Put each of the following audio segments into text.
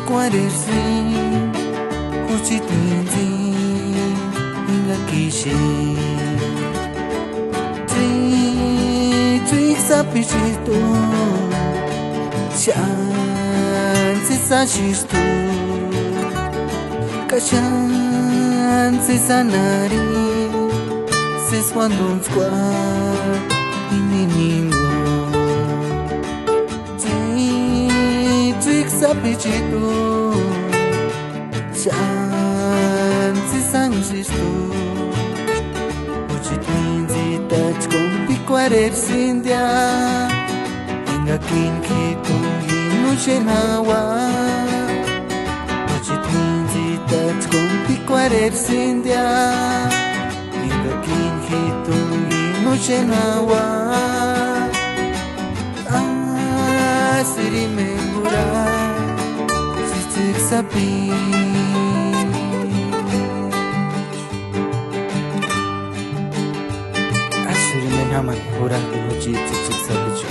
Quarersi, curtitinzi, inga kishi. Tui sapichito, shansi sashistu, kashansi sanari, seswandun squad, ininingo. Tui sapichito. Chansi sangistu Uchitinzi tach kompi quarersindia Inga kinkitungi nuchenawa Uchitinzi tach kompi quarersindia Inga kinkitungi nuchenawa Asiri mengura Sistik sapi Haman hura kuchi chichik sabicho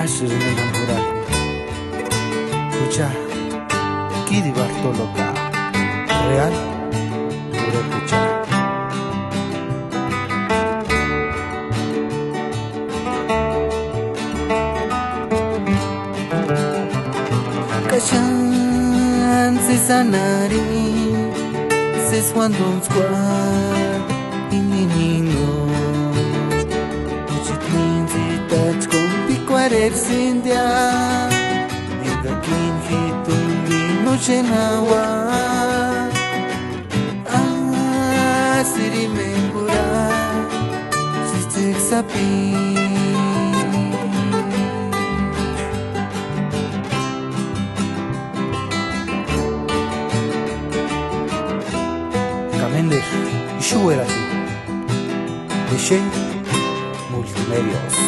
Ashirine nam hura Kucha Kidi Bartoloca Real Hura kucha Kashan Sisanari Seswandun squad Ininingo Quarersindia Inga kinkitungi nuchenawa Asiri mengura Sistik sapi Kamender, ishu era así. De Multimedios.